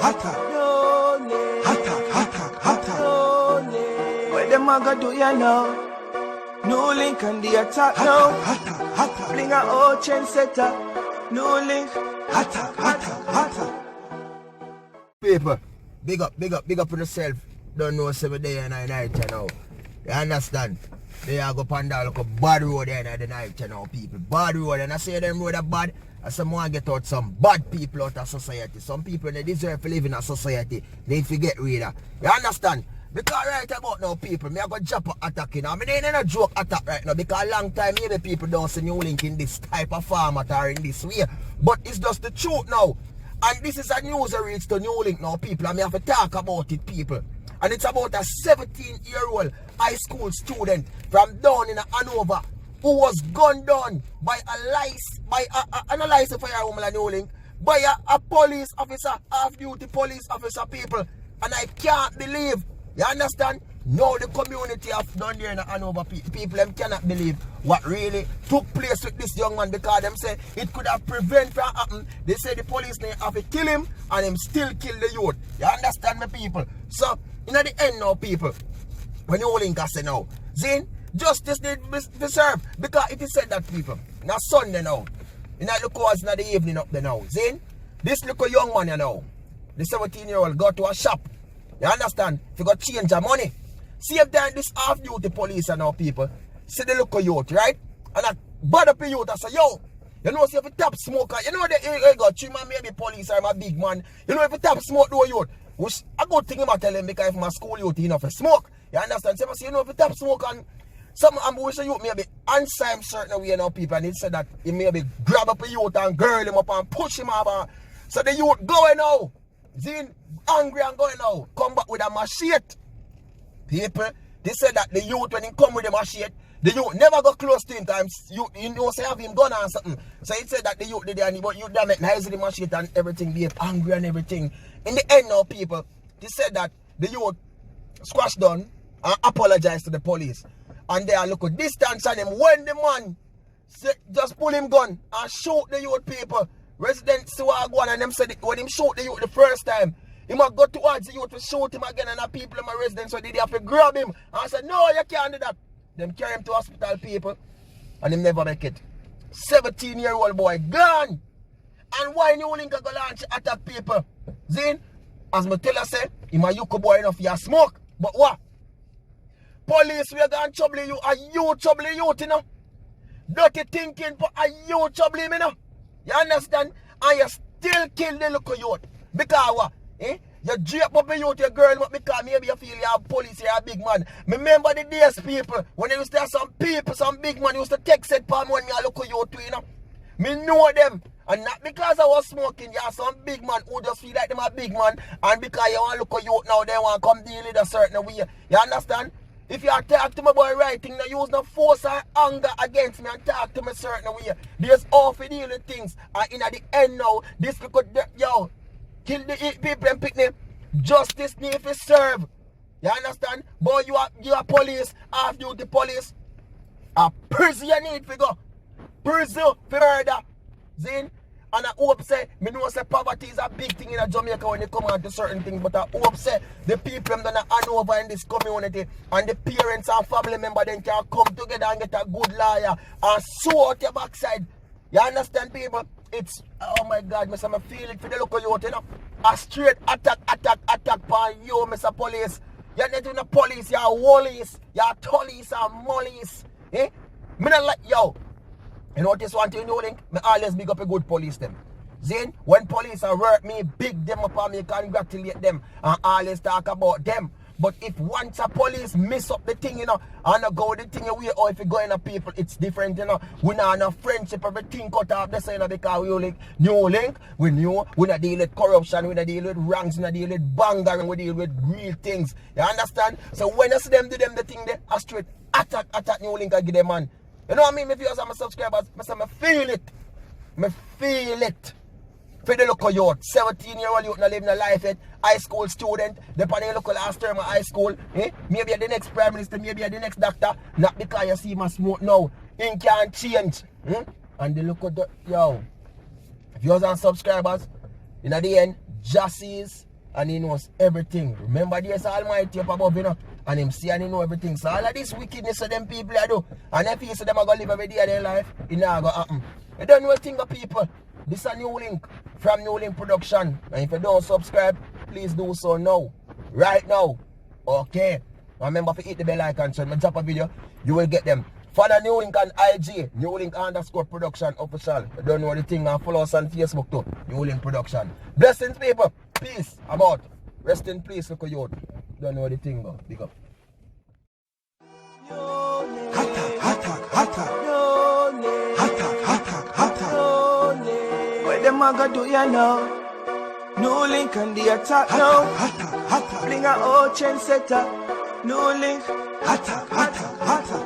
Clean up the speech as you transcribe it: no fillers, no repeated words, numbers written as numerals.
Attack. Attack. What them a go do ya now? No link on the attack now. Bring a old trendsetter. No link. Attack. People, big up for yourself. Don't know 7 day and night you know. You understand? They are go panda like a bad road there in the night you know, people. Bad road, and I say them road are bad. And someone get out some bad people out of society. Some people they deserve to live in a society. They forget reader. You understand? Because right about now, people, me I go jump attacking. I mean, ain't a joke attack right now. Because a long time, maybe people don't see New Link in this type of format or in this way. But it's just the truth now. And this is a news reach to New Link now, people. And me have to talk about it, people. And it's about a 17-year-old high school student from down in Hanover who was gunned down by an licensed firewoman at New Link, by a police officer, off-duty police officer, people. And I can't believe. You understand? Now the community of down there in Hanover people them cannot believe what really took place with this young man, because them say it could have prevented from happening. They say the police have to kill him and him still kill the youth. You understand me, people? So, in the end now, people, when you link us say now, Zin, justice need be served, because it is said that, people, now Sunday now, in the cause in the evening up there now, Zin, this little young man you know, the 17-year-old go to a shop. You understand? If you got change your money. See if then this off-duty police and now people see the look of youth, right? And I bad up the youth and say, yo, you know, see if you tap smoker, you know they got three man maybe police or a big man. You know if you tap smoke do a youth, which a good thing about tell him because if my school youth enough for smoke. You understand? So you know if you tap smoke and some ambush youth maybe answer him certain way now people, and he said that he maybe grab up a youth and girl him up and push him up. So the youth going now. Zin angry and going now. Come back with a machete. People, they said that the youth when he come with the machete, the youth never go close to him times. You know say have him gun or something. So he said that the youth did it, but you damn it nice with the machete and everything, be angry and everything. In the end now, people, they said that the youth squashed down and apologized to the police. And they are look at distance on him when the man say, just pull him gun and shoot the youth, people. Residents who are going and them said when him shoot the youth the first time, he might go towards the youth to shoot him again, and the people in my residence, so they have to grab him. And I said, no, you can't do that. Them carry him to hospital, people, and him never make it. 17-year-old boy gone. And why New Link go launch attack people? Zin, as my tell say, him a yuko boy enough for smoke. But what? Police we are going to trouble you, are you trouble youth, you know? Dirty thinking for are you trouble him, you know? You understand? And you still kill the little youth. Because what? You drape up a youth, your girl, but because maybe you feel you have police, you are a big man. Remember the days, people, when they used to have some people, some big man used to take set palm when me a look at you too, you know. Me know them. And not because I was smoking, you have some big man who just feel like them a big man. And because you want to look at you now, they want to come deal with a certain way. You understand? If you talk to my boy right thing, no use no force or anger against me and talk to me a certain way. There's all for deal with things. And in the end now, this could, yo, kill the people and pick them. Justice need to serve. You understand? Boy, you are police, off-duty police. A prison you need to go. Prison for murder. Zin? And I hope say, me know say poverty is a big thing in Jamaica when they come on to certain things, but I hope say the people them that hand over in this community and the parents and family members then can come together and get a good lawyer and sue out your backside. You understand, people? It's, oh my God, I feel it for the local youth, you know. A straight attack upon you, Mr. Police. You're not doing the police, you're wallies, you're tullies and mollies. Eh? Me not like, yo. You know what this one thing you Link? Me always big up a good police them. Zin, when police are work me, big them up and me congratulate them and always talk about them. But if once a police miss up the thing, you know, and go the thing away, or if you go in a people, it's different, you know. We not have friendship, everything cut off the side, because we like New Link, we not deal with corruption, we not deal with ranks, we not deal with bangering, we deal with real things. You understand? So when you see them do them the thing, they a straight attack New Link and give them man. You know what I mean? If you are my subscribers, I feel it. I feel it. For the local youth, 17-year-old youth not living a life yet, high school student, the panel local last term of high school, maybe you're the next prime minister, maybe you're the next doctor, not because you see my smoke now. It can't change. And the local, yo, if you're on subscribers, in the end, justice and he knows everything. Remember, there's Almighty up above, you know, and him see and he know everything. So all of this wickedness of them people I do, and if you see them are going to live every day of their life, it not going to happen. You don't know a thing of people. This is a new link from New Link Production. And if you don't subscribe, please do so now. Right now. Okay. Remember to hit the bell icon so when I drop a video, you will get them. Follow New Link on IG, New Link _production official. You don't know the thing, and follow us on Facebook too, New Link Production. Blessings, people. Peace. I'm out. Rest in peace, look at you. Don't know the thing, though. Big up. Hatta, hatta, hatta. Hatta, hatta, hatta. What them a gonna do, you know? New Link on the attack now. Hatta, hatta, hatta. Bring a old chain setter. New Link. Hatta, hatta, hatta.